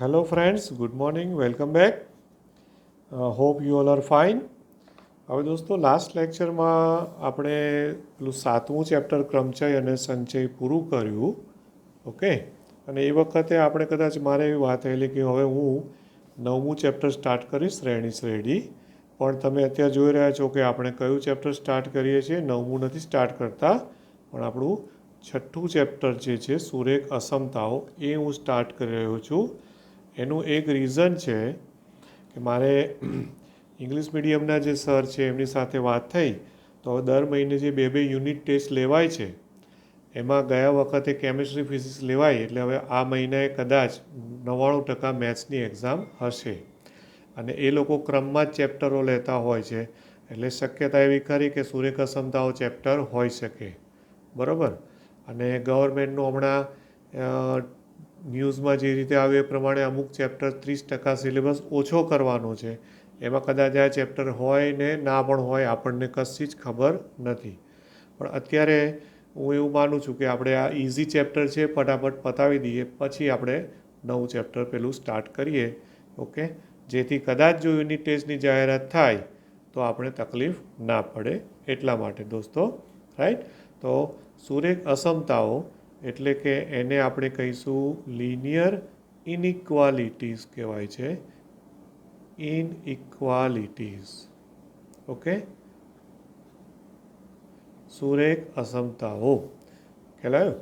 Hello friends, good morning, welcome back. Hope you all are fine. હવે દોસ્તો last લેક્ચરમાં આપણે પેલું 7મું ચેપ્ટર ક્રમચય અને સંચય પૂરું કર્યું. ઓકે, અને એ વખતે આપણે કદાચ મારે એવી વાત થયેલી કે હવે હું 9મું ચેપ્ટર સ્ટાર્ટ કરીશ શ્રેણી શ્રેણી. પણ તમે અત્યારે જોઈ રહ્યા છો કે આપણે કયું ચેપ્ટર સ્ટાર્ટ કરીએ છીએ. 9મું નથી સ્ટાર્ટ કરતા, પણ આપણું 6થું ચેપ્ટર જે છે સુરેખ અસમતાઓ એ હું સ્ટાર્ટ કરી રહ્યો છું. એનું એક રીઝન છે કે મારે ઇંગ્લિશ મીડિયમના જે સર છે એમની સાથે વાત થઈ તો દર મહિને જે બે યુનિટ ટેસ્ટ લેવાય છે એમાં ગયા વખતે કેમિસ્ટ્રી ફિઝિક્સ લેવાય, એટલે હવે આ મહિનાએ કદાચ 99% મેથ્સની એક્ઝામ હશે. અને એ લોકો ક્રમમાં જ ચેપ્ટરો લેતા હોય છે, એટલે શક્યતા એવી ખરી કે સુરેખ અસમતાઓ ચેપ્ટર હોઈ શકે. બરાબર. અને ગવર્મેન્ટનું હમણાં ન્યૂઝમાં જે રીતે આવે એ પ્રમાણે અમુક ચેપ્ટર 30% સિલેબસ ઓછો કરવાનો છે. એમાં કદાચ આ ચેપ્ટર હોય ને ના પણ હોય, આપણને કશી જ ખબર નથી. પણ અત્યારે હું એવું માનું છું કે આપણે આ ઇઝી ચેપ્ટર છે ફટાફટ પતાવી દઈએ, પછી આપણે નવું ચેપ્ટર પેલું સ્ટાર્ટ કરીએ. ઓકે, જેથી કદાચ જો યુનિટ ટેસ્ટની જાહેરાત થાય તો આપણે તકલીફ ના પડે એટલા માટે દોસ્તો. રાઈટ. તો સુરેખ અસમતાઓ એટલે કે એને આપણે કહીશું લિનિયર ઇનઇક્વાલિટીઝ કહેવાય છે. ઇનઇક્વાલિટીઝ. ઓકે, સુરેખ અસમતાઓ કહેવાયું.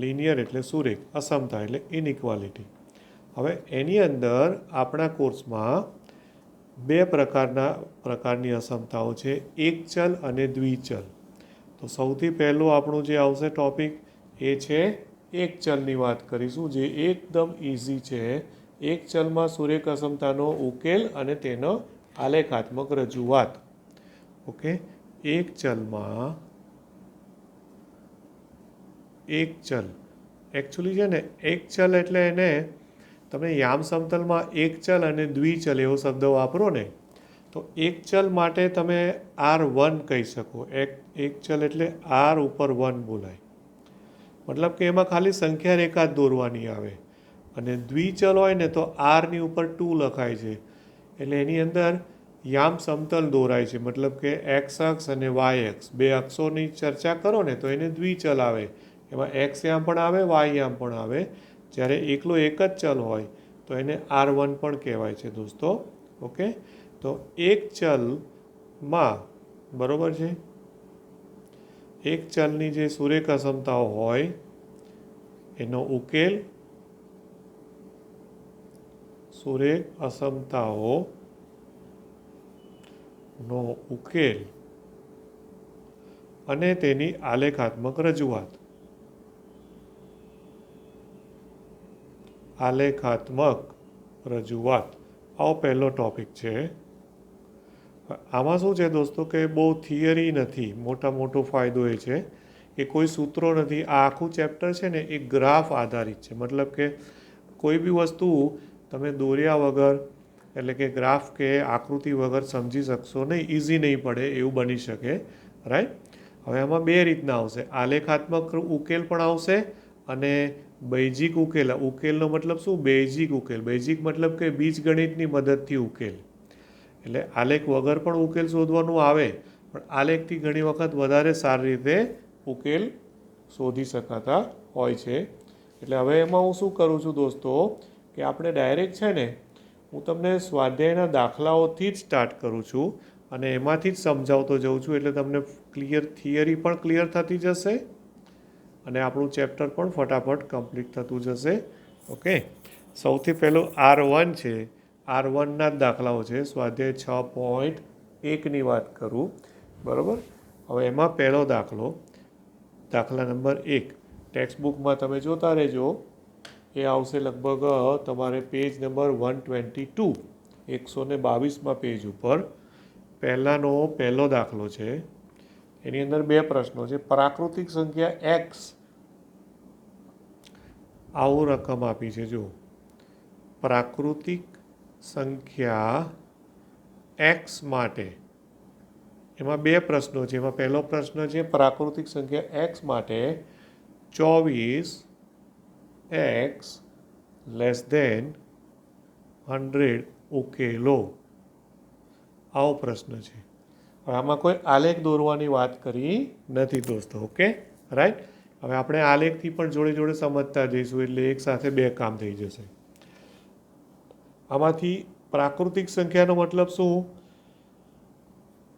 લિનિયર એટલે સુરેખ, અસમતા એટલે ઇનઇક્વાલિટી. હવે એની અંદર આપણા કોર્સમાં બે પ્રકારની અસમતાઓ છે, એક ચલ અને દ્વિચલ. તો સૌથી પહેલું આપણું જે આવશે ટોપિક એ છે એક ચલની વાત કરીશું, જે એકદમ ઇઝી છે. એક ચલમાં સુરેખ અસમતાનો ઉકેલ અને તેનો આલેખાત્મક રજૂઆત. ઓકે, એક ચલમાં એક ચલ એકચ્યુઅલી છે ને, એક ચલ એટલે એને તમે યામ સમતલમાં એક ચલ અને દ્વિચલ એવો શબ્દ વાપરો ને, તો એક ચલ માટે તમે R1 કહી શકો. એક ચલ એટલે R ઉપર 1 બોલાય, મતલબ કે એમાં ખાલી સંખ્યા રેખા જ દોરવાની આવે. અને દ્વિચલ હોય ને તો આરની ઉપર 2 લખાય છે, એટલે એની અંદર યામ સમતલ દોરાય છે. મતલબ કે એક્સ અક્ષ અને વાય અક્ષ બે અક્ષોની ચર્ચા કરો ને તો એને દ્વિચલ આવે. એમાં એક્સ યામ પણ આવે, વાય યામ પણ આવે. જ્યારે એકલો એક જ ચલ હોય તો એને R1 પણ કહેવાય છે દોસ્તો. ઓકે, તો એક ચલમાં બરાબર છે, એક ચલની જે સુરેખ અસમતાઓ હોય એનો ઉકેલ, સુરેખ અસમતાઓનો ઉકેલ અને તેની આલેખાત્મક રજૂઆત. આલેખાત્મક રજૂઆત આવો પહેલો ટોપિક છે. આમાં શું છે દોસ્તો કે બહુ થિયરી નથી. મોટો ફાયદો એ છે કે કોઈ સૂત્રો નથી. આ આખું ચેપ્ટર છે ને એ ગ્રાફ આધારિત છે. મતલબ કે કોઈ બી વસ્તુ તમે દોર્યા વગર, એટલે કે ગ્રાફ કે આકૃતિ વગર સમજી શકશો નહીં, ઇઝી નહીં પડે એવું બની શકે. રાઈટ. હવે આમાં બે રીતના આવશે, આલેખાત્મક ઉકેલ પણ આવશે અને બૈજિક ઉકેલ. ઉકેલનો મતલબ શું? બેઝિક ઉકેલ. બેઝિક મતલબ કે બીજગણિતની મદદથી ઉકેલ. એટલે આલેખ વગર પણ ઉકેલ શોધવાનું આવે, પણ આલેખથી ઘણી વખત વધારે સારી રીતે ઉકેલ શોધી શકાતા હોય છે. એટલે હવે એમાં હું શું કરું છું દોસ્તો કે આપણે ડાયરેક્ટ છે ને, હું તમને સ્વાધ્યાયના દાખલાઓથી જ સ્ટાર્ટ કરું છું અને એમાંથી જ સમજાવતો જાઉં છું. એટલે તમને થિયરી પણ ક્લિયર થતી જશે અને આપણું ચેપ્ટર પણ ફટાફટ કમ્પ્લીટ થતું જશે. ઓકે, સૌથી પહેલું R1 છે. R1ના જ દાખલાઓ છે. સ્વાધ્યાય 6.1ની વાત કરું. બરાબર. હવે એમાં પહેલો દાખલો, દાખલા નંબર 1, ટેક્સ્ટ બુકમાં તમે જોતા રહેજો. એ આવશે લગભગ તમારે પેજ નંબર 122, 122માં પેજ ઉપર. પહેલો દાખલો છે. એની અંદર બે પ્રશ્નો છે. પ્રાકૃતિક સંખ્યા એક્સ આવું રકમ આપી છે. જો પ્રાકૃતિક સંખ્યા એક્સ માટે એમાં બે પ્રશ્નો છે. એમાં પહેલો પ્રશ્ન છે પ્રાકૃતિક સંખ્યા એક્સ માટે 24x <= 100 ઉકેલો, આવો પ્રશ્ન છે. હવે આમાં કોઈ આલેખ દોરવાની વાત કરી નથી દોસ્તો. Okay, right. હવે આપણે આલેખથી પણ જોડે જોડે સમજતા જઈશું એટલે એક સાથે બે કામ થઈ જશે. આમાંથી પ્રાકૃતિક સંખ્યાનો મતલબ શું?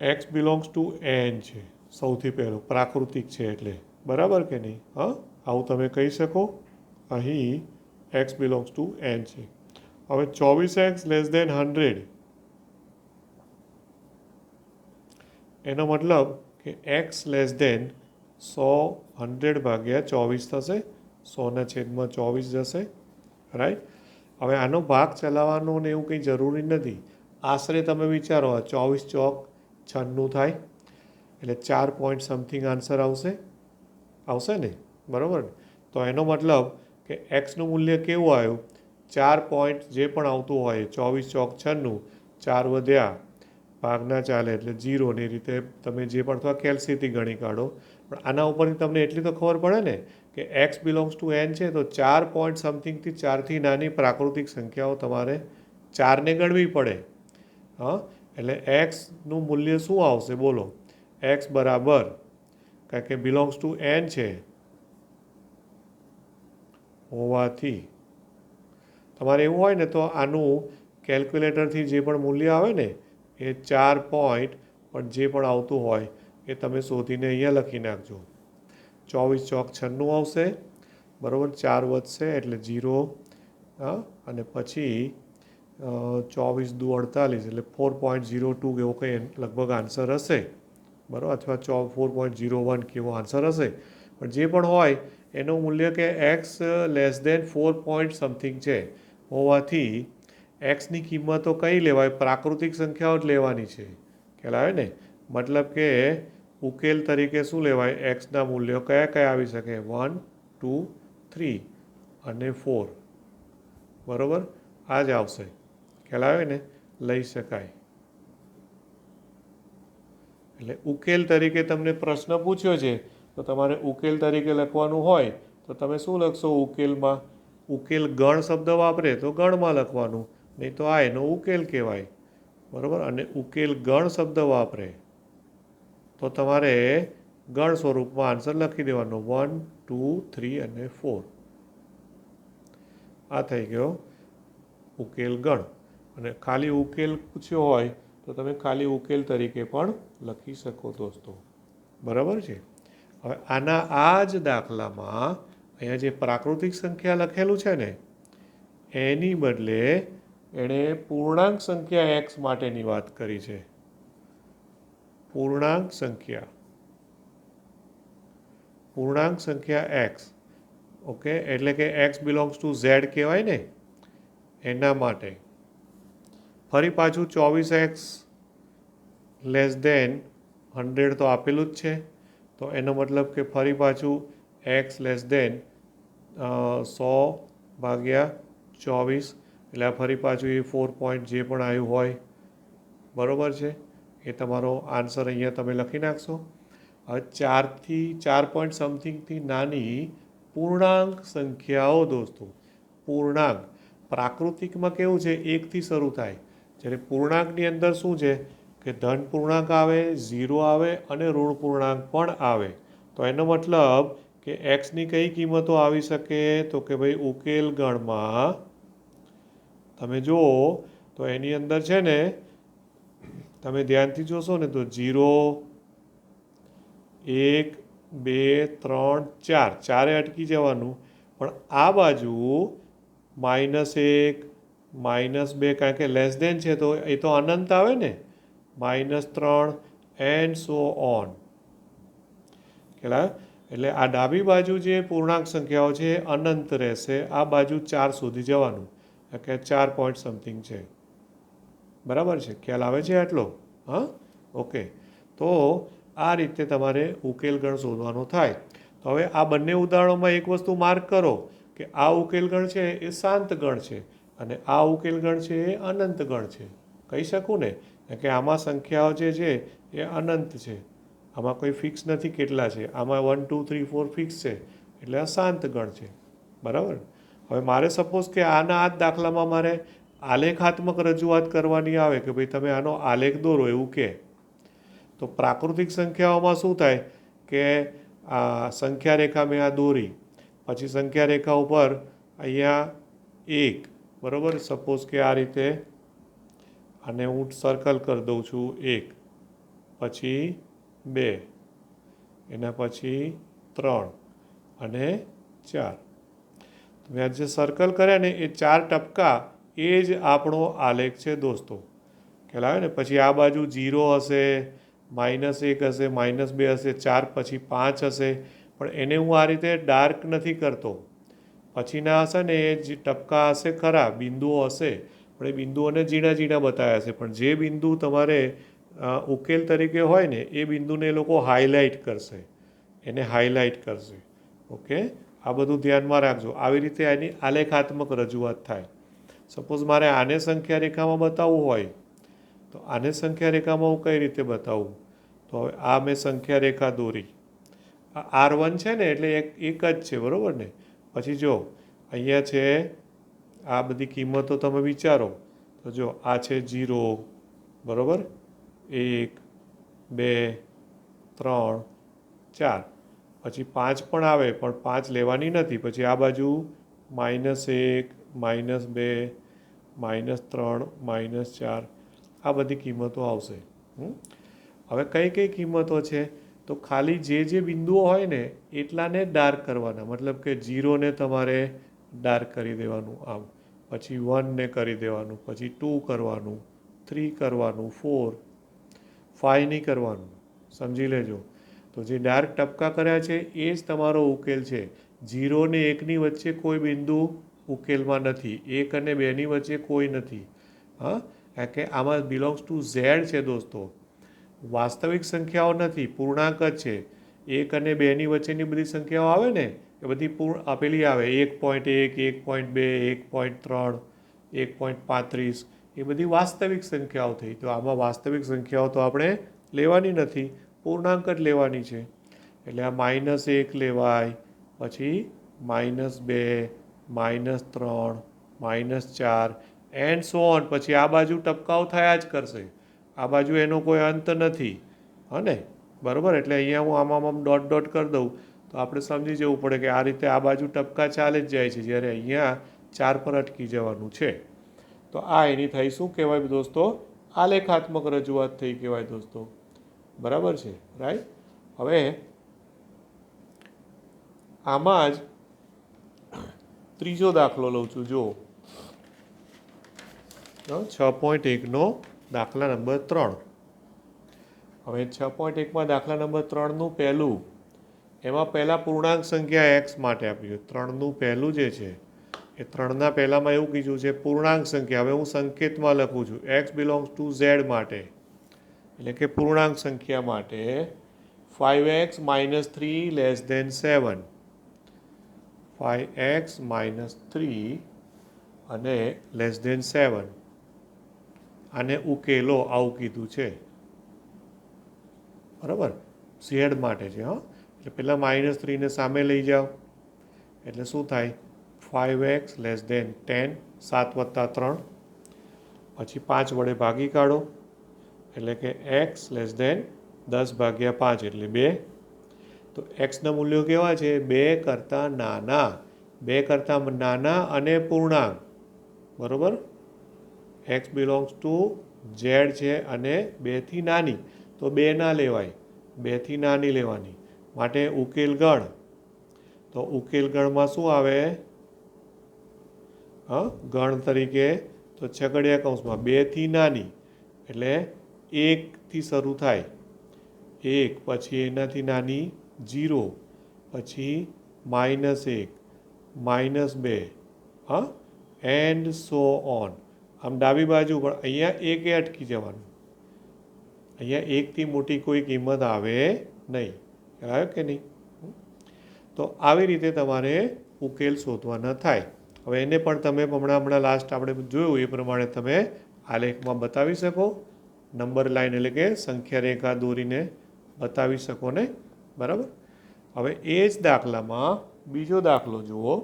એક્સ બિલોંગ્સ ટુ એન છે સૌથી પહેલું, પ્રાકૃતિક છે એટલે, બરાબર કે નહીં? હા, આવું તમે કહી શકો. અહીં એક્સ બિલોંગ્સ ટુ એન છે. હવે 24x લેસ દેન 100, એનો મતલબ કે એક્સ લેસ દેન 100, 100 ભાગ્યા 24 થશે, 100/24 જશે, રાઈટ. હવે આનો ભાગ ચલાવવાનો ને એવું કંઈ જરૂરી નથી. આશરે તમે વિચારો 24 ચોક 96 થાય એટલે 4 પોઈન્ટ સમથિંગ આન્સર આવશે ને, બરાબર ને? તો એનો મતલબ કે એક્સનું મૂલ્ય કેવું આવ્યું? 4 પોઈન્ટ જે પણ આવતું હોય, 24 ચોક 96, 4 વધ્યા, ભાગના ચાલે એટલે 0, ની રીતે તમે જે પણ અથવા કેલ્સીથી ગણી કાઢો. પણ આના ઉપરથી તમને એટલી તો ખબર પડે ને કે એક્સ બિલોંગ્સ ટુ એન છે તો 4 પોઈન્ટ સમથિંગથી 4થી નાની પ્રાકૃતિક સંખ્યાઓ તમારે 4ને ગણવી પડે. હા, એટલે એક્સનું મૂલ્ય શું આવશે બોલો? એક્સ બરાબર, કારણ કે બિલોંગ્સ ટુ એન છે હોવાથી તમારે એવું હોય ને તો આનું કેલ્ક્યુલેટરથી જે પણ મૂલ્ય આવે ને એ 4 પોઈન્ટ પણ જે પણ આવતું હોય એ તમે શોધીને અહીંયા લખી નાખજો. 24 ચોક 96 આવશે, બરાબર. 4 વધશે એટલે 0, હા, અને પછી 24 દુ 48 એટલે 4.02 એવો કંઈ લગભગ આન્સર હશે, બરાબર, અથવા 4.01 કેવો આન્સર હશે. પણ જે પણ હોય એનું મૂલ્ય કે x less than 4 point something છે હોવાથી એક્સની કિંમતો કઈ લેવાય? પ્રાકૃતિક સંખ્યાઓ જ લેવાની છે, ખ્યાલ આવે ને? મતલબ કે ઉકેલ તરીકે શું લેવાય? એક્સના મૂલ્યો કયા કયા આવી શકે? 1, 2, 3 અને 4, બરાબર, આ જ આવશે, ખ્યાલ આવે ને? લઈ શકાય. એટલે ઉકેલ તરીકે તમને પ્રશ્ન પૂછ્યો છે તો તમારે ઉકેલ તરીકે લખવાનું હોય તો તમે શું લખશો ઉકેલમાં? ઉકેલ ગણ શબ્દ વાપરે તો ગણમાં લખવાનું, નહીં તો આ એનો ઉકેલ કહેવાય, બરાબર. અને ઉકેલ ગણ શબ્દ વાપરે તો તમારે ગણ સ્વરૂપમાં આન્સર લખી દેવાનો, 1, 2, 3 અને 4. આ થઈ ગયો ઉકેલ ગણ. અને ખાલી ઉકેલ પૂછ્યો હોય તો તમે ખાલી ઉકેલ તરીકે પણ લખી શકો દોસ્તો, બરાબર છે. હવે આના આ જ દાખલામાં અહીંયા જે પ્રાકૃતિક સંખ્યા લખેલું છે ને એની બદલે એણે પૂર્ણાંક સંખ્યા એક્સ માટેની વાત કરી છે. પૂર્ણાંક સંખ્યા એક્સ, ઓકે, એટલે કે એક્સ બિલોંગ્સ ટુ ઝેડ કહેવાય ને, એના માટે. ફરી પાછું 24x લેસ દેન 100 તો આપેલું જ છે, તો એનો મતલબ કે ફરી પાછું એક્સ લેસ દેન 100/24 એટલે ફરી પાછું એ 4 પોઈન્ટ જે પણ આવ્યું હોય, બરાબર છે, એ તમારો આન્સર અહીંયા તમે લખી નાખશો. હવે 4 પોઈન્ટ સમથિંગથી નાની પૂર્ણાંક સંખ્યાઓ દોસ્તો, પૂર્ણાંક. પ્રાકૃતિકમાં કેવું છે? 1થી શરૂ થાય, જ્યારે પૂર્ણાંકની અંદર શું છે કે ધન પૂર્ણાંક આવે, 0 આવે અને ઋણ પૂર્ણાંક પણ આવે. તો એનો મતલબ કે એક્સની કઈ કિંમતો આવી શકે? તો કે ભાઈ ઉકેલ ગણમાં તમે જુઓ તો એની અંદર છે ને, તમે ધ્યાનથી જોશો ને તો 0, 1, 2, 3, 4, ચારે અટકી જવાનું. પણ આ બાજુ -1, -2, કારણ કે લેસ દેન છે તો એ તો અનંત આવે ને, -3 એન્ડ સો ઓન, એટલે આ ડાબી બાજુ જે પૂર્ણાંક સંખ્યાઓ છે એ અનંત રહેશે. આ બાજુ 4 સુધી જવાનું, કે 4 પોઈન્ટ સમથિંગ છે, બરાબર છે? ખ્યાલ આવે છે આટલો? હા, ઓકે. તો આ રીતે તમારે ઉકેલ ગણ શોધવાનો થાય. તો હવે આ બંને ઉદાહરણોમાં એક વસ્તુ માર્ક કરો કે આ ઉકેલ ગણ છે એ શાંત ગણ છે અને આ ઉકેલ ગણ છે એ અનંત ગણ છે. કહી શકું ને કે આમાં સંખ્યાઓ જે છે એ અનંત છે, આમાં કોઈ ફિક્સ નથી કેટલા છે, આમાં 1, 2, 3, 4 ફિક્સ છે, એટલે આ શાંત ગણ છે, બરાબર. હવે મારે સપોઝ કે આના આ જ દાખલામાં મારે આલેખાત્મક રજૂઆત કરવાની આવે કે ભાઈ તમે આનો આલેખ દોરો એવું કે, તો પ્રાકૃતિક સંખ્યાઓમાં શું થાય કે આ સંખ્યા રેખા મેં આ દોરી, પછી સંખ્યા રેખા ઉપર અહીંયા 1, બરાબર, સપોઝ કે આ રીતે આને હું સર્કલ કરી દઉં છું 1, પછી 2, એના પછી 3 અને 4. મેં આ જે સર્કલ કર્યા ને એ 4 ટપકા એ જ આપણો આલેખ છે દોસ્તો, ખ્યાલ આવે ને. પછી આ બાજુ 0 હશે, -1 હશે, -2 હશે, 4 પછી 5 હશે, પણ એને હું આ રીતે ડાર્ક નથી કરતો. પછીના હશે ને એ જે ટપકા હશે ખરા, બિંદુઓ હશે, પણ એ બિંદુઓને ઝીણા ઝીણા બતાવ્યા છે, પણ જે બિંદુ તમારે ઉકેલ તરીકે હોય ને એ બિંદુને એ લોકો હાઇલાઇટ કરશે, એને હાઇલાઇટ કરશે. ઓકે, આ બધું ધ્યાનમાં રાખજો. આવી રીતે એની આલેખાત્મક રજૂઆત થાય. સપોઝ મારે આને સંખ્યા રેખામાં બતાવવું હોય તો આને સંખ્યા રેખામાં હું કઈ રીતે બતાવું? તો હવે આ મેં સંખ્યા રેખા દોરી, આ R1 છે ને એટલે એક જ છે, બરાબર ને. પછી જો અહીંયા છે આ બધી કિંમતો તમે વિચારો તો જો આ છે 0, બરાબર, 1, 2, 3, 4, પછી 5 પણ આવે પણ 5 લેવાની નથી. પછી આ બાજુ -1, -2, -3, -4, આ બધી કિંમતો આવશે. હવે કઈ કઈ કિંમતો છે? તો ખાલી જે બિંદુઓ હોય ને એટલાને ડાર્ક કરવાના, મતલબ કે 0 ને તમારે ડાર્ક કરી દેવાનું આમ, પછી 1 ને કરી દેવાનું, પછી 2 કરવાનું, 3 કરવાનું, 4, 5 નહીં કરવાનું, સમજી લેજો. તો જે ડાર્ક ટપકા કર્યા છે એ જ તમારો ઉકેલ છે. 0 ને 1ની વચ્ચે કોઈ બિંદુ ઉકેલમાં નથી, 1 અને 2ની વચ્ચે કોઈ નથી. હા, કારણ કે આમાં બિલોંગ્સ ટુ ઝેડ છે દોસ્તો, વાસ્તવિક સંખ્યાઓ નથી, પૂર્ણાંક જ છે. 1 અને 2ની વચ્ચેની બધી સંખ્યાઓ આવે ને એ બધી આપેલી આવે, 1.1, 1.2, 1.3, 1.35, એ બધી વાસ્તવિક સંખ્યાઓ થઈ. તો આમાં વાસ્તવિક સંખ્યાઓ તો આપણે લેવાની નથી, પૂર્ણાંક જ લેવાની છે. એટલે આ -1 લેવાય, પછી -2, -3, -4 એન્ડ સો ઓન. પછી આ બાજુ ટપકાઓ થયા જ કરશે, આ બાજુ એનો કોઈ અંત નથી, હને, બરાબર. એટલે અહીંયા હું આમ ડોટ ડોટ કરી દઉં તો આપણે સમજી જવું પડે કે આ રીતે આ બાજુ ટપકા ચાલે જ જાય છે, જ્યારે અહીંયા 4 પર અટકી જવાનું છે. તો આ એની થઈ શું કહેવાય દોસ્તો? આલેખાત્મક રજૂઆત થઈ કહેવાય દોસ્તો, બરાબર છે, રાઈટ. હવે આમાં જ ત્રીજો દાખલો લઉં છું, જો 6.1નો દાખલા નંબર 3. હવે 6.1માં દાખલા નંબર 3નું પહેલું, એમાં પહેલાં પૂર્ણાંક સંખ્યા x માટે આપ્યું છે. 3નું પહેલું જે છે એ 3ના પહેલાંમાં એવું કીધું છે પૂર્ણાંક સંખ્યા. હવે હું સંકેતમાં લખું છું, x બિલોંગ્સ ટુ z માટે, એટલે કે પૂર્ણાંક સંખ્યા માટે 5x - 3 < 7, 5x - 3 અને < 7, આને ઉકેલો આવું કીધું છે, બરાબર. z માટે છે. હા, એટલે પહેલાં -3 ને સામે લઈ જાઓ એટલે શું થાય? 5x < 10, 7 + 3, પછી 5 વડે ભાગી કાઢો એટલે કે x < 10/5 એટલે 2. તો એક્સના મૂલ્યો કેવા છે? 2 કરતાં નાના, 2 કરતાં નાના અને પૂર્ણાંક, બરાબર. એક્સ બિલોંગ્સ ટુ ઝેડ છે અને 2થી નાની, તો 2 ના લેવાય, 2થી નાની લેવાની. માટે ઉકેલ ગણ, તો ઉકેલ ગણમાં શું આવે? ગણ તરીકે તો છગડિયા કૌંસમાં 2થી નાની એટલે 1થી શરૂ થાય, 1, પછી એનાથી નાની 0, પછી -1, -2, હા, એન્ડ સો ઓન. આમ ડાબી બાજુ પણ અહીંયા 1 એ અટકી જવાનું, અહીંયા 1થી મોટી કોઈ કિંમત આવે નહીં, આવ્યો કે નહીં? તો આવી રીતે તમારે ઉકેલ શોધવાના થાય. હવે એને પણ તમે હમણાં લાસ્ટ આપણે જોયું એ પ્રમાણે તમે આલેખમાં બતાવી શકો, નંબર લાઈન એટલે કે સંખ્યા રેખા દોરીને બતાવી શકો ને, બરાબર. હવે એ જ દાખલામાં બીજો દાખલો જુઓ,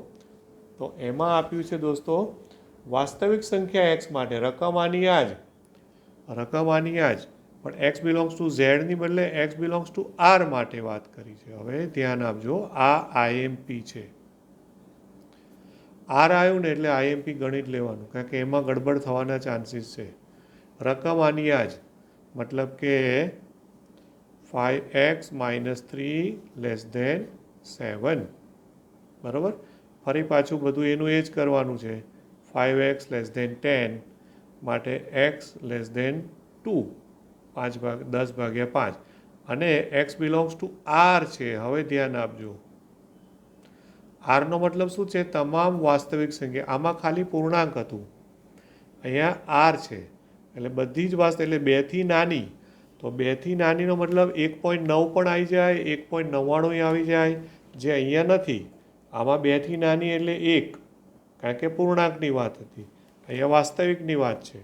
તો એમાં આપ્યું છે દોસ્તો વાસ્તવિક સંખ્યા એક્સ માટે રકમ આની આ જ, પણ એક્સ બિલોંગ્સ ટુ ઝેડની બદલે એક્સ બિલોંગ્સ ટુ આર માટે વાત કરી છે. હવે ધ્યાન આપજો, આ આઈએમપી છે. આર આવ્યું ને એટલે આઈએમપી ગણિત લેવાનું, કારણ કે એમાં ગડબડ થવાના ચાન્સીસ છે. રકમ આની આ જ, મતલબ કે 5x - 3 < 7. બરાબર. ફરી પાછું બધું એનું એ જ કરવાનું છે. 5x < 10 માટે x < 2, 10/5, અને x બિલોંગ્સ ટુ આર છે. હવે ધ્યાન આપજો, આરનો મતલબ શું છે? તમામ વાસ્તવિક સંખ્યા. આમાં ખાલી પૂર્ણાંક હતું, અહીંયા આર છે એટલે બધી જ એટલે 2થી નાની. તો 2થી નાનીનો મતલબ 1.9 પણ આવી જાય, 1.99 આવી જાય, જે અહીંયા નથી. આમાં 2થી નાની એટલે 1, કારણ કે પૂર્ણાંકની વાત હતી. અહીંયા વાસ્તવિકની વાત છે,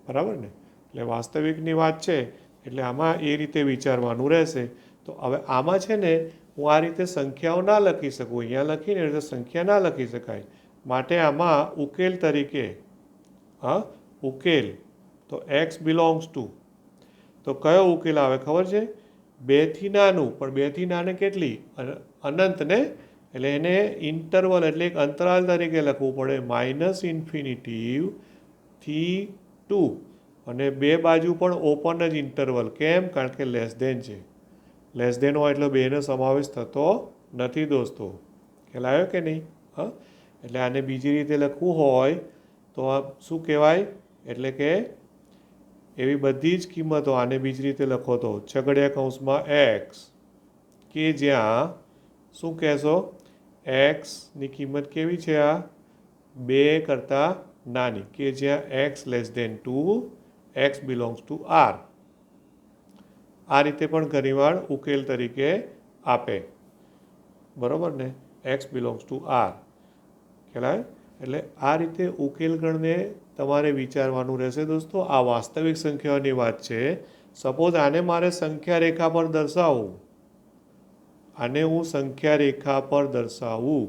બરાબર ને? એટલે વાસ્તવિકની વાત છે એટલે આમાં એ રીતે વિચારવાનું રહેશે. તો હવે આમાં છે ને, હું આ રીતે સંખ્યાઓ ના લખી શકું, અહીંયા લખીને એટલે સંખ્યા ના લખી શકાય. માટે આમાં ઉકેલ તરીકે, ઉકેલ તો એક્સ બિલોંગ્સ ટુ, તો કયો ઉકેલ આવે ખબર છે? 2થી નાનું, પણ 2થી નાને કેટલી? અનંતને, એટલે એને ઇન્ટરવલ એટલે એક અંતરાલ તરીકે લખવું પડે, -∞ થી 2, અને બે બાજુ પણ ઓપન જ ઇન્ટરવલ. કેમ? કારણ કે લેસ ધેન છે. લેસ ધેન હોય એટલે બેનો સમાવેશ થતો નથી દોસ્તો. ખ્યાલ આવ્યો કે નહીં? એટલે આને બીજી રીતે લખવું હોય તો શું કહેવાય? એટલે કે એવી બધી જ કિંમતો આને બીજી રીતે લખો તો છગડિયા કૌંસમાં x, કે જ્યાં શું કહેશો? એક્સની કિંમત કેવી છે? આ 2 કરતાં નાની, કે જ્યાં x < 2, x belongs to R. આ રીતે પણ ઘણીવાર ઉકેલ તરીકે આપે, બરાબર ને? x belongs to R. ખ્યાલ? એટલે આ રીતે ઉકેલ ગણને તમારે વિચારવાનું રહેશે દોસ્તો. આ વાસ્તવિક સંખ્યાઓની વાત છે. સપોઝ આને મારે સંખ્યા રેખા પર દર્શાવવું, આને હું સંખ્યા રેખા પર દર્શાવું,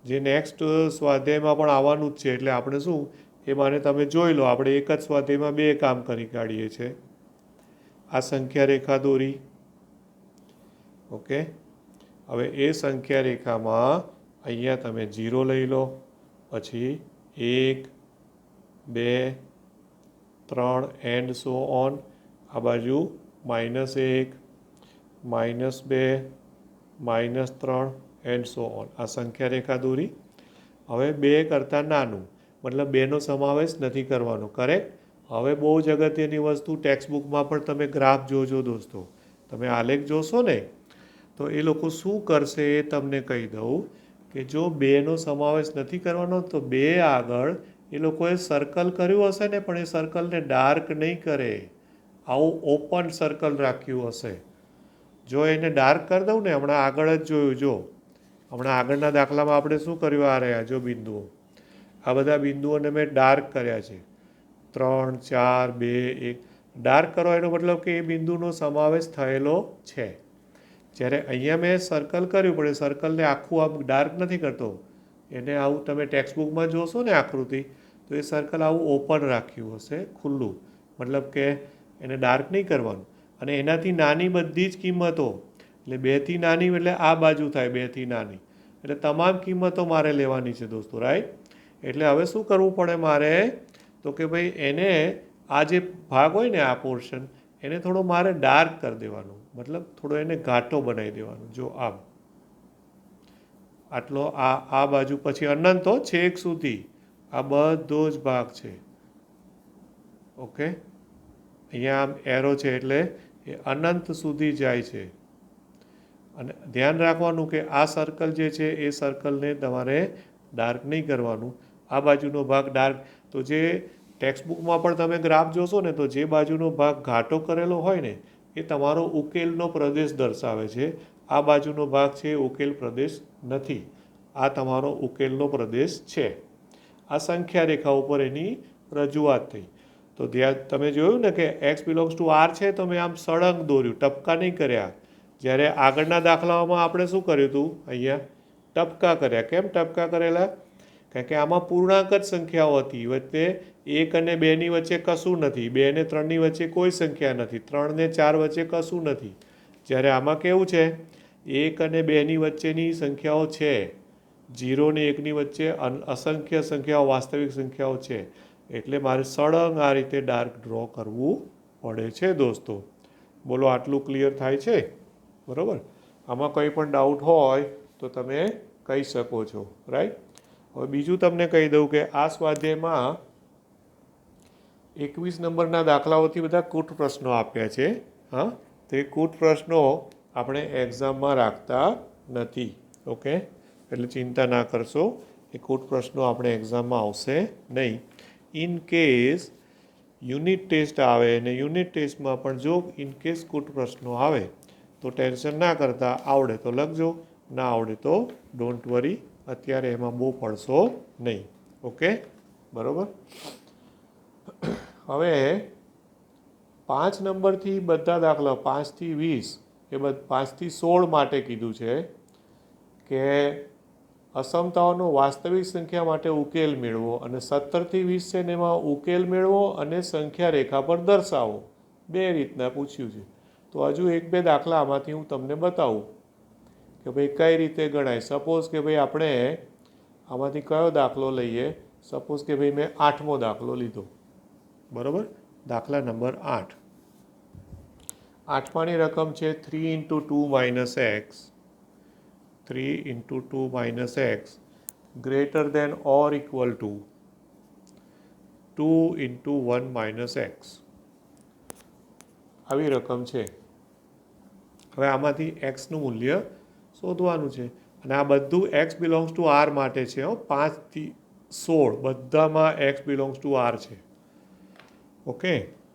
જે નેક્સ્ટ સ્વાધ્યાયમાં પણ આવવાનું જ છે. એટલે આપણે શું, એ માને તમે જોઈ લો, આપણે એક જ સ્વાધ્યાયમાં 2 કામ કરી કાઢીએ છીએ. આ સંખ્યા રેખા દોરી, ઓકે. હવે એ સંખ્યા રેખામાં અહીંયા તમે 0 લઈ લો, પછી 1, 2, 3 એન્ડ સો ઓન. આ બાજુ -1, -2, -3 એન્ડ સો ઓન. આ સંખ્યા રેખા દોરી. હવે 2 કરતાં નાનું, મતલબ 2નો સમાવેશ નથી કરવાનો, કરેક્ટ? હવે બહુ જ અગત્યની વસ્તુ, ટેક્સ્ટબુકમાં પણ તમે ગ્રાફ જોજો દોસ્તો. તમે આલેખ જોશો ને તો એ લોકો શું કરશે એ તમને કહી દઉં, કે જો 2નો સમાવેશ નથી કરવાનો તો 2 આગળ એ લોકોએ સર્કલ કર્યું હશે ને, પણ એ સર્કલને ડાર્ક નહીં કરે, આવું ઓપન સર્કલ રાખ્યું હશે. જો એને ડાર્ક કરી દઉં ને, હમણાં આગળ જ જોયું, જો હમણાં આગળના દાખલામાં આપણે શું કર્યું? આ રહ્યા જો બિંદુઓ, આ બધા બિંદુઓને મેં ડાર્ક કર્યા છે. 3, 4, 2, 1. ડાર્ક કરો એનો મતલબ કે એ બિંદુનો સમાવેશ થયેલો છે. જ્યારે અહીંયા મેં સર્કલ કર્યું, પણ એ સર્કલને આખું આમ ડાર્ક નથી કરતો. એને આવું તમે ટેક્સ્ટબુકમાં જોશો ને આકૃતિ, તો એ સર્કલ આવું ઓપન રાખ્યું હશે, ખુલ્લું. મતલબ કે એને ડાર્ક નહીં કરવાનું. અને એનાથી નાની બધી જ કિંમતો, એટલે 2થી નાની એટલે આ બાજુ થાય, 2થી નાની એટલે તમામ કિંમતો મારે લેવાની છે દોસ્તો, રાઈટ? એટલે હવે શું કરવું પડે મારે? તો કે ભાઈ એને આ જે ભાગ હોય ને, આ પોર્શન, એને થોડો મારે ડાર્ક કરી દેવાનો, મતલબ થોડો એને ઘાટો બનાવી દેવાનો. જો આમ આટલો આ બાજુ, પછી અનંતો છેક સુધી આ બધો જ ભાગ છે, ઓકે. અહીંયા આમ એરો છે એટલે એ અનંત સુધી જાય છે. અને ધ્યાન રાખવાનું કે આ સર્કલ જે છે એ સર્કલને તમારે ડાર્ક નહીં કરવાનું. આ બાજુનો ભાગ ડાર્ક, તો જે ટેક્સ્ટબુકમાં પણ તમે ગ્રાફ જોશો ને, તો જે બાજુનો ભાગ ઘાટો કરેલો હોય ને, એ તમારો ઉકેલનો પ્રદેશ દર્શાવે છે. આ બાજુનો ભાગ છે એ ઉકેલ પ્રદેશ નથી, આ તમારો ઉકેલનો પ્રદેશ છે. આ સંખ્યા રેખા ઉપર એની રજૂઆત થઈ. તો તમે જોયું ને કે x બિલોંગ્સ ટુ આર છે, તો મેં આમ સળંગ દોર્યું, ટપકા નહીં કર્યા. જ્યારે આગળના દાખલાઓમાં આપણે શું કર્યું હતું? અહીંયા ટપકા કર્યા. કેમ ટપકા કરેલા? કારણ કે આમાં પૂર્ણાંક જ સંખ્યાઓ હતી. વચ્ચે 1 અને 2ની વચ્ચે કશું નથી, 2 અને 3ની વચ્ચે કોઈ સંખ્યા નથી, 3 ને 4 વચ્ચે કશું નથી. જ્યારે આમાં કેવું છે, 1 અને 2ની વચ્ચેની સંખ્યાઓ છે, 0 ને 1ની વચ્ચે અસંખ્ય સંખ્યાઓ, વાસ્તવિક સંખ્યાઓ છે. એટલે મારે સળંગ આ રીતે ડાર્ક ડ્રો કરવું પડે છે દોસ્તો. બોલો, આટલું ક્લિયર થાય છે? બરાબર. આમાં કંઈ પણ ડાઉટ હોય તો તમે કહી શકો છો, રાઈટ. હવે બીજું તમને કહી દઉં કે આ સ્વાધ્યાયમાં 21 નંબરના દાખલાઓથી બધા કૂટ પ્રશ્નો આપ્યા છે. હા, તે કૂટ પ્રશ્નો આપણે એક્ઝામમાં રાખતા નથી. ઓકે, એટલે ચિંતા ના કરશો, એ કૂટ પ્રશ્નો આપણે એક્ઝામમાં આવશે નહીં. ઇન કેસ યુનિટ ટેસ્ટ આવે અને યુનિટ ટેસ્ટમાં પણ જો ઇન કેસ કૂટ પ્રશ્નો આવે તો ટેન્શન ના કરતા, આવડે તો લખજો, ના આવડે તો ડોન્ટ વરી, અત્યારે એમાં બહુ પડશો નહીં. ઓકે, બરાબર. હવે 5 નંબરથી બધા દાખલા 5 થી 20 એ 5 થી 16 માટે કીધું છે કે અસમતાઓનો વાસ્તવિક સંખ્યા માટે ઉકેલ મેળવો, અને 17 થી 20 છે ને એમાં ઉકેલ મેળવો અને સંખ્યા રેખા પર દર્શાવો. 2 રીતના પૂછ્યું છે. તો હજુ 1-2 દાખલા આમાંથી હું તમને બતાવું કે ભાઈ કઈ રીતે ગણાય. સપોઝ કે ભાઈ આપણે આમાંથી કયો દાખલો લઈએ. સપોઝ કે ભાઈ મેં 8મો દાખલો લીધો. બરાબર, દાખલા નંબર 8. 8માની રકમ છે 3 × 2 - x, 3 × 2 - x greater than or equal to 2 × 1 - x. આવી રકમ છે. હવે આમાંથી એક્સનું મૂલ્ય શોધવાનું છે, અને આ બધું એક્સ બિલોંગ્સ ટુ આર માટે છે. 5 થી 16 બધામાં એક્સ બિલોંગ્સ ટુ આર છે. ઓકે,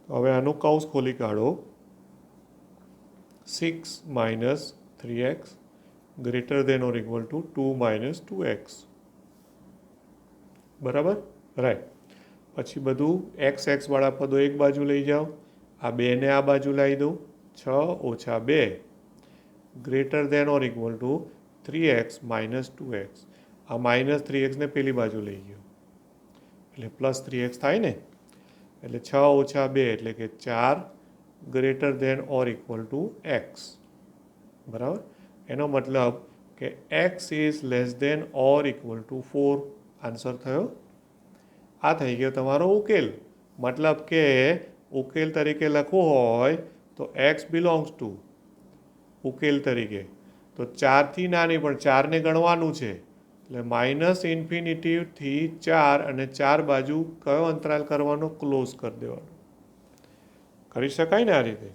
હવે આનું કૌંસ ખોલી કાઢો. 6 - 3x greater than or equal to 2 - 2x. બરાબર, રાઈટ. પછી બધું એક્સ વાળા પદો એક બાજુ લઈ જાઓ. આ 2ને આ બાજુ લાવી દઉં. 6 - 2 greater than or equal two 3x - 2x. આ -3x ને પેલી બાજુ લઈ ગયો એટલે +3x થાય ને. એટલે 6 - 2 એટલે કે 4 greater than or equal to x. બરાબર. એનો મતલબ કે x is less than or equal to 4. Answer થયો. આ થઈ ગયો તમારો ઉકેલ. મતલબ કે ઉકેલ તરીકે લખવું હોય તો x બિલોંગ્સ ટુ ઉકેલ તરીકે તો 4થી નાની, પણ 4ને ગણવાનું છે. એટલે -∞થી 4 અને 4 બાજુ કયો અંતરાલ કરવાનો? ક્લોઝ કરી દેવાનો. કરી શકાય ને આ રીતે?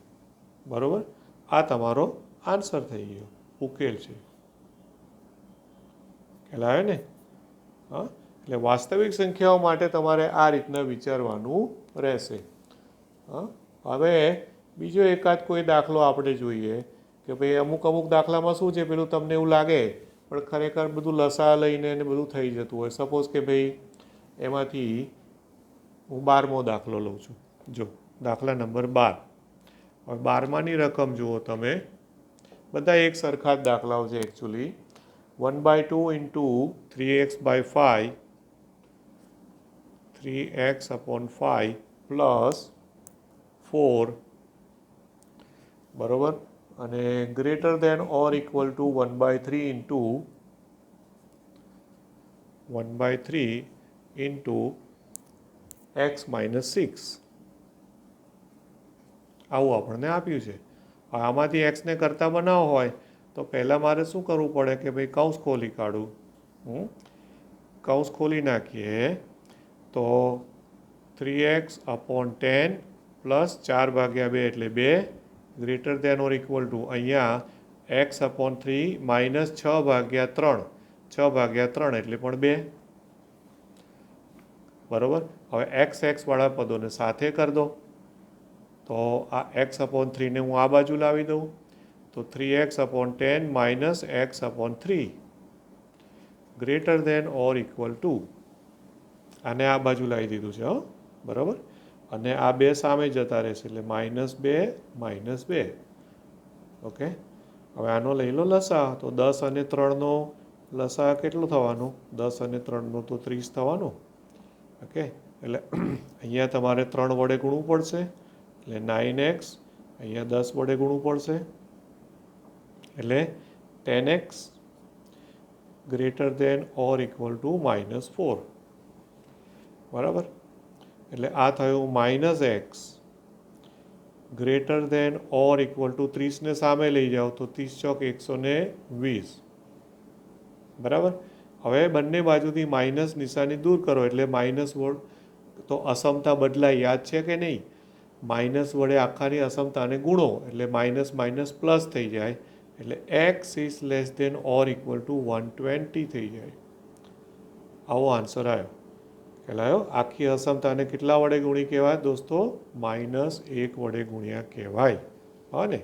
બરાબર. આ તમારો આન્સર થઈ ગયો, ઉકેલ છે. ખ્યાલ આવે ને? હા, એટલે વાસ્તવિક સંખ્યાઓ માટે તમારે આ રીતના વિચારવાનું રહેશે. હા, હવે બીજો એકાદ કોઈ દાખલો આપણે જોઈએ કે ભાઈ અમુક દાખલામાં શું છે, પેલું તમને એવું લાગે પણ ખરેખર બધું લસા લઈને ને બધું થઈ જતું હોય. સપોઝ કે ભાઈ એમાંથી હું 12મો દાખલો લઉં છું. જો દાખલા નંબર 12. હવે 12માની રકમ જુઓ તમે. બધા એક સરખા જ દાખલાઓ છે એકચ્યુઅલી. 1/2 × 3x/5 3x/5 + 4. બરાબર. અને greater than or equal two 1/3 × x - 6. આવું આપણને આપ્યું છે. આમાંથી એક્સને કરતાં બનાવવો હોય તો પહેલાં મારે શું કરવું પડે કે ભાઈ કૌંસ ખોલી કાઢું. કૌંસ ખોલી નાખીએ તો 3x/10 + 4/2 એટલે 2 greater than or equal two અહીંયા x/3 - 6/3 6/3 એટલે પણ 2. બરાબર. હવે x વાળા પદોને સાથે કરી દો તો આ x/3ને હું આ બાજુ લાવી દઉં તો 3x/10 - x/3 greater than or equal two આને આ બાજુ લાવી દીધું છે. બરાબર. અને આ 2 સામે જતા રહેશે એટલે -2 - 2. ઓકે. હવે આનો લઈ લો લસા તો 10 અને 3નો લસા કેટલું થવાનું? 10 અને 3નું તો 30 થવાનું. ઓકે, એટલે અહીંયા તમારે 3 વડે ગુણવું પડશે, એટલે 9x. અહીંયા 10 વડે ગુણવું પડશે, એટલે 10x greater than or equal to -4. બરાબર, એટલે આ થયું -x greater than or equal to 30ને સામે લઈ જાઓ તો 30 ચોક 120. બરાબર, હવે બંને બાજુથી માઇનસ નિશાની દૂર કરો એટલે માઇનસ વડ તો અસમતા બદલાય, યાદ છે કે નહીં? માઇનસ વડે આખાની અસમતાને ગુણો એટલે માઇનસ માઇનસ પ્લસ થઈ જાય, એટલે x is less than or equal to 120 થઈ જાય. આવો આન્સર આવ્યો. કહેવાયો આખી અસમતાને કેટલા વડે ગુણી કહેવાય દોસ્તો? -1 વડે ગુણ્યા કહેવાય. હા ને,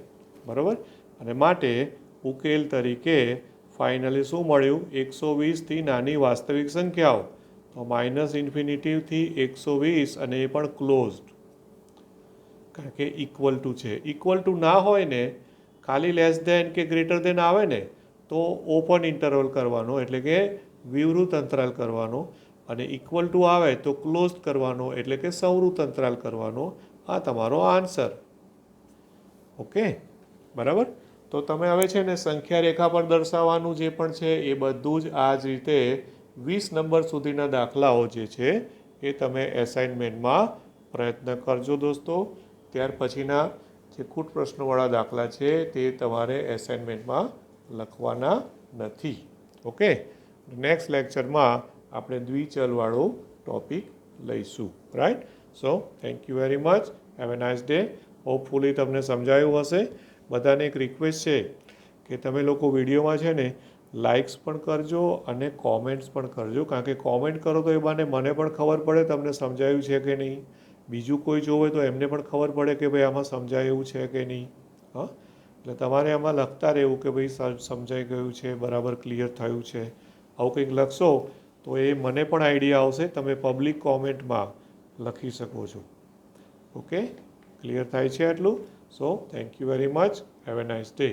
બરાબર. અને માટે ઉકેલ તરીકે ફાઇનલી શું મળ્યું? 120થી નાની વાસ્તવિક સંખ્યાઓ, તો -ઇન્ફિનિટીથી 120, અને એ પણ ક્લોઝડ, કારણ કે ઇક્વલ ટુ છે. ઇક્વલ ટુ ના હોય ને, ખાલી લેસ દેન કે ગ્રેટર દેન આવે ને, તો ઓપન ઇન્ટરવલ કરવાનો, એટલે કે વિવૃત અંતરાલ કરવાનો, અને ઇક્વલ ટુ આવે તો ક્લોઝડ કરવાનો, એટલે કે સંવૃત અંતરાલ કરવાનો. આ તમારો આન્સર. ઓકે, બરાબર. તો તમે હવે છે ને સંખ્યા રેખા પર દર્શાવવાનું જે પણ છે એ બધું જ આ જ રીતે 20 નંબર સુધીના દાખલાઓ જે છે એ તમે એસાઇનમેન્ટમાં પ્રયત્ન કરજો દોસ્તો. ત્યાર પછીના જે કૂટ પ્રશ્નોવાળા દાખલા છે તે તમારે એસાઇનમેન્ટમાં લખવાના નથી. ઓકે, નેક્સ્ટ લેક્ચરમાં આપણે દ્વિચલવાળો ટોપિક લઈશું. Right? So thank you very much. Have a nice day. Hopefully તમને સમજાયું હશે. બધાને એક રિક્વેસ્ટ છે કે તમે લોકો વિડીયોમાં છે ને લાઇક્સ પણ કરજો અને કોમેન્ટ્સ પણ કરજો, કારણ કે કોમેન્ટ કરો તો એ બાને મને પણ ખબર પડે તમને સમજાયું છે કે નહીં. બીજું કોઈ જોવે તો એમને પણ ખબર પડે કે ભાઈ આમાં સમજાયું છે કે નહીં. હા, એટલે તમારે આમાં લખતા રહેવું કે ભાઈ સમજાઈ ગયું છે, બરાબર ક્લિયર થયું છે. આવું કંઈક લખશો તો એ મને પણ આઈડિયા આવશે. તમે પબ્લિક કોમેન્ટમાં લખી શકો છો. ઓકે, ક્લિયર થાય છે આટલું? So thank you very much. Have a nice day.